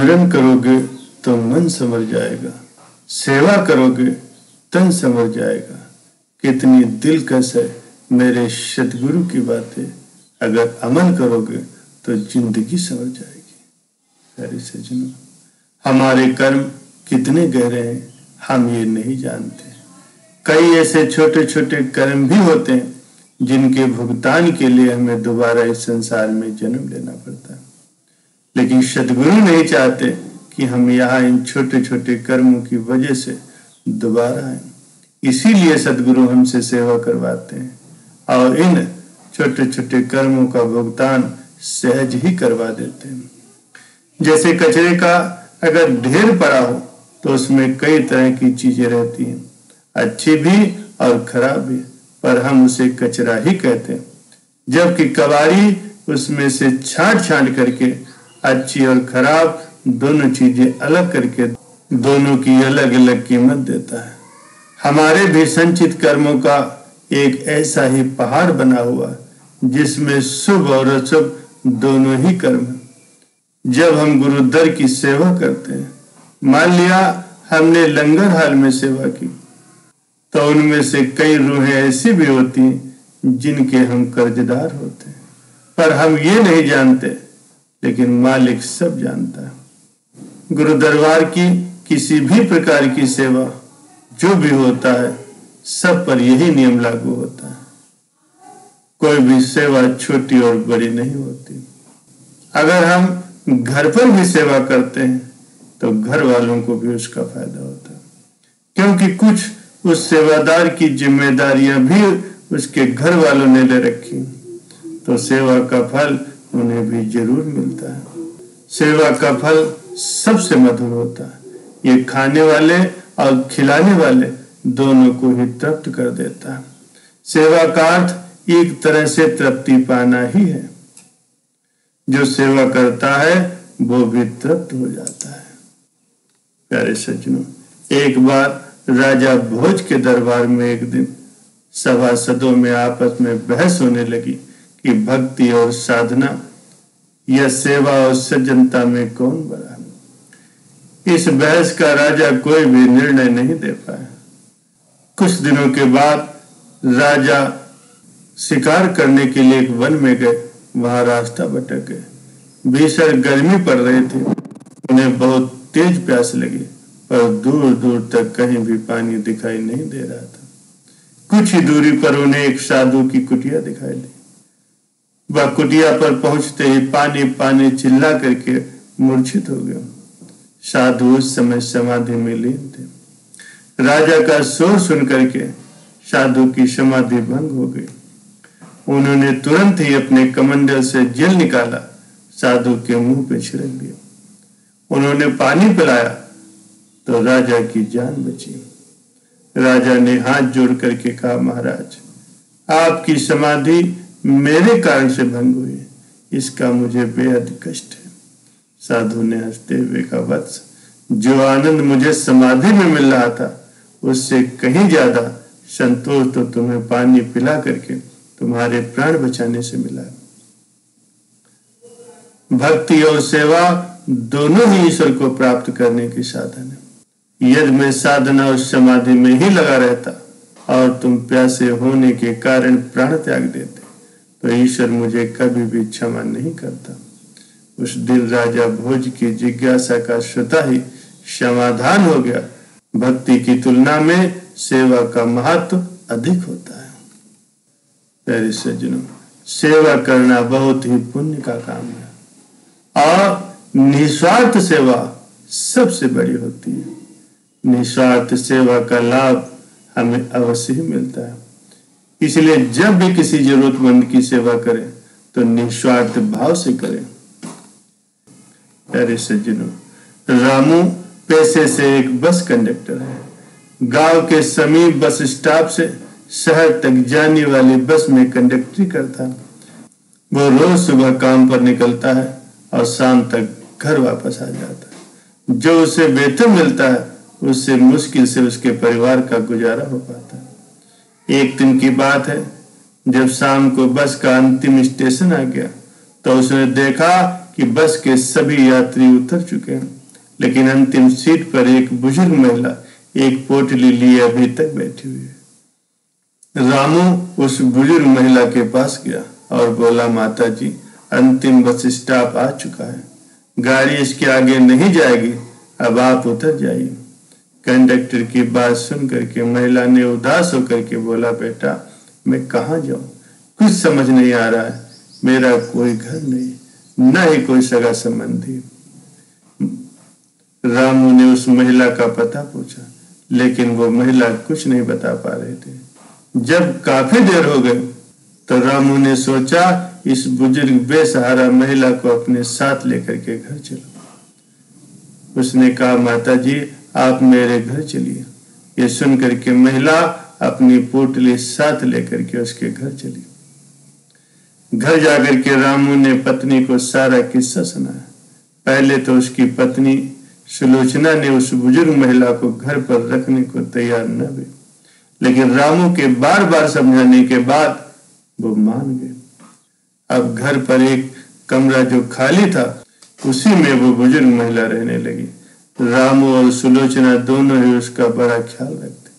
सिमरन करोगे तो मन संवर जाएगा, सेवा करोगे तन संवर जाएगा। कितनी दिलकश है मेरे सतगुरु की बातें, अगर अमल करोगे तो जिंदगी संवर जाएगी। प्यारे सज्जनों, हमारे कर्म कितने गहरे हैं हम ये नहीं जानते। कई ऐसे छोटे छोटे कर्म भी होते हैं जिनके भुगतान के लिए हमें दोबारा इस संसार में जन्म लेना पड़ता है, लेकिन सतगुरु नहीं चाहते कि हम यहाँ इन छोटे छोटे कर्मों की वजह से दोबारा आए। इसीलिए सतगुरु हमसे सेवा करवाते हैं और इन छोटे छोटे कर्मों का भुगतान सहज ही करवा देते हैं। जैसे कचरे का अगर ढेर पड़ा हो तो उसमें कई तरह की चीजें रहती हैं, अच्छी भी और खराब भी, पर हम उसे कचरा ही कहते हैं। जबकि कबाड़ी उसमें से छांट छांट करके अच्छी और खराब दोनों चीजें अलग करके दोनों की अलग अलग कीमत देता है। हमारे भी संचित कर्मों का एक ऐसा ही पहाड़ बना हुआ जिसमें शुभ और अशुभ दोनों ही कर्म है। जब हम गुरुदर की सेवा करते हैं, मान लिया हमने लंगर हाल में सेवा की, तो उनमें से कई रूहें ऐसी भी होती हैं जिनके हम कर्जदार होते हैं, पर हम ये नहीं जानते, लेकिन मालिक सब जानता है। गुरु दरबार की किसी भी प्रकार की सेवा जो भी होता है, सब पर यही नियम लागू होता है। कोई भी सेवा छोटी और बड़ी नहीं होती। अगर हम घर पर भी सेवा करते हैं तो घर वालों को भी उसका फायदा होता है, क्योंकि कुछ उस सेवादार की जिम्मेदारियां भी उसके घर वालों ने ले रखी, तो सेवा का फल उन्हें भी जरूर मिलता है। सेवा का फल सबसे मधुर होता है। ये खाने वाले और खिलाने वाले दोनों को ही तृप्त कर देता है। सेवा का अर्थ एक तरह से तृप्ति पाना ही है। जो सेवा करता है वो भी तृप्त हो जाता है। प्यारे सज्जनों, एक बार राजा भोज के दरबार में एक दिन सभासदों में आपस में बहस होने लगी कि भक्ति और साधना या सेवा और सज्जनता में कौन बड़ा है। इस बहस का राजा कोई भी निर्णय नहीं दे पाया। कुछ दिनों के बाद राजा शिकार करने के लिए एक वन में गए। वहां रास्ता भटक गए। भीषण गर्मी पड़ रही थी। उन्हें बहुत तेज प्यास लगी, पर दूर दूर तक कहीं भी पानी दिखाई नहीं दे रहा था। कुछ ही दूरी पर उन्हें एक साधु की कुटिया दिखाई दी। वह कुटिया पर पहुंचते ही पानी पानी चिल्ला करके मूर्छित हो गया। साधु उस समय समाधि में लीन थे। राजा का शोर सुन करके साधु की समाधि भंग हो गई। उन्होंने तुरंत ही अपने कमंडल से जल निकाला, साधु के मुंह पे छिड़क दिया। उन्होंने पानी पिलाया तो राजा की जान बची। राजा ने हाथ जोड़ करके कहा, महाराज, आपकी समाधि मेरे कारण से भंग हुई, इसका मुझे बेहद कष्ट है। साधु ने हंसते हुए कहा, वत्स, जो आनंद मुझे समाधि में मिल रहा था उससे कहीं ज्यादा संतोष तो तुम्हें पानी पिला करके तुम्हारे प्राण बचाने से मिला। भक्ति और सेवा दोनों ही ईश्वर को प्राप्त करने के साधन है। यदि मैं साधना और समाधि में ही लगा रहता और तुम प्यासे होने के कारण प्राण त्याग देते तो ईश्वर मुझे कभी भी क्षमा नहीं करता। उस दिन राजा भोज की जिज्ञासा का स्वतः ही समाधान हो गया। भक्ति की तुलना में सेवा का महत्व अधिक होता है। प्यारे सज्जनों, सेवा करना बहुत ही पुण्य का काम है और निस्वार्थ सेवा सबसे बड़ी होती है। निस्वार्थ सेवा का लाभ हमें अवश्य ही मिलता है। इसलिए जब भी किसी जरूरतमंद की सेवा करें तो निस्वार्थ भाव से करें। प्यारे सज्जनों, रामू पेशे से एक बस कंडक्टर है। गांव के समीप बस स्टॉप से शहर तक जाने वाली बस में कंडक्टरी करता है। वो रोज सुबह काम पर निकलता है और शाम तक घर वापस आ जाता है। जो उसे वेतन मिलता है उससे मुश्किल से उसके परिवार का गुजारा हो पाता है। एक दिन की बात है, जब शाम को बस का अंतिम स्टेशन आ गया तो उसने देखा कि बस के सभी यात्री उतर चुके हैं। लेकिन अंतिम सीट पर एक बुजुर्ग महिला एक पोटली लिए अभी तक बैठी हुई है। रामू उस बुजुर्ग महिला के पास गया और बोला, माता जी, अंतिम बस स्टॉप आ चुका है, गाड़ी इसके आगे नहीं जाएगी, अब आप उतर जाइए। कंडक्टर की बात सुन करके महिला ने उदास होकर के बोला, बेटा मैं कहाँ जाऊं, कुछ समझ नहीं आ रहा है, मेरा कोई घर नहीं, न ही कोई सगा संबंधी। रामू ने उस महिला का पता पूछा, लेकिन वो महिला कुछ नहीं बता पा रहे थे। जब काफी देर हो गई तो रामू ने सोचा, इस बुजुर्ग बेसहारा महिला को अपने साथ लेकर के घर चलो। उसने कहा, माता जी आप मेरे घर चलिए। ये सुनकर के महिला अपनी पोटली साथ लेकर के उसके घर चली। घर जाकर के रामू ने पत्नी को सारा किस्सा सुनाया। पहले तो उसकी पत्नी सुलोचना ने उस बुजुर्ग महिला को घर पर रखने को तैयार न हुई, लेकिन रामू के बार बार समझाने के बाद वो मान गए। अब घर पर एक कमरा जो खाली था उसी में वो बुजुर्ग महिला रहने लगी। रामू और सुलोचना दोनों ही उसका बड़ा ख्याल रखते।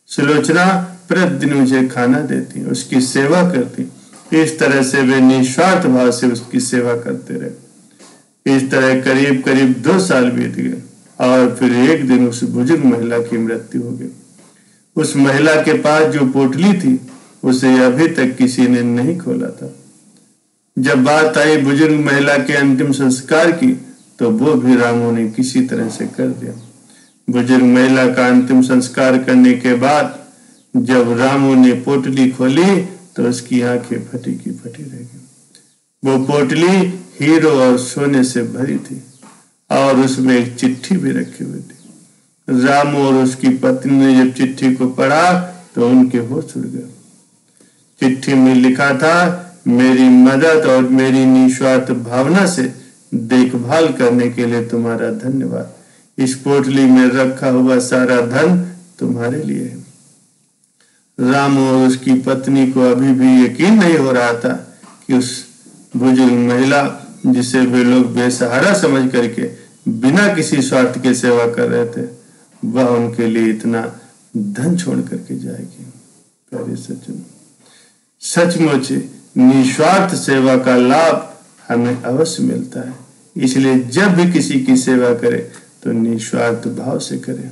सुलोचना प्रतिदिन मुझे खाना देती, उसकी सेवा करती। इस तरह से वे निस्वार्थ भाव से उसकी सेवा करते रहे। इस तरह करीब करीब 2 साल बीत गए और फिर एक दिन उस बुजुर्ग महिला की मृत्यु हो गई। उस महिला के पास जो पोटली थी उसे अभी तक किसी ने नहीं खोला था। जब बात आई बुजुर्ग महिला के अंतिम संस्कार की तो वो भी रामू ने किसी तरह से कर दिया। बुजुर्ग महिला का अंतिम संस्कार करने के बाद जब रामू ने पोटली खोली तो उसकी आंखें फटी की फटी रह गई। वो पोटली हीरो और सोने से भरी थी और उसमें एक चिट्ठी भी रखी हुई थी। रामू और उसकी पत्नी ने जब चिट्ठी को पढ़ा तो उनके होश उड़ गए। चिट्ठी में लिखा था, मेरी मदद और मेरी निस्वार्थ भावना से देखभाल करने के लिए तुम्हारा धन्यवाद। इस पोटली में रखा हुआ सारा धन तुम्हारे लिए है। रामू और उसकी पत्नी को अभी भी यकीन नहीं हो रहा था कि उस बुजुर्ग महिला जिसे वे लोग बेसहारा समझ करके बिना किसी स्वार्थ के सेवा कर रहे थे, वह उनके लिए इतना धन छोड़ करके जाएगी। प्यारे सज्जन, सचमुच निस्वार्थ सेवा का लाभ हमें अवश्य मिलता है। इसलिए जब भी किसी की सेवा करें तो निस्वार्थ भाव से करें।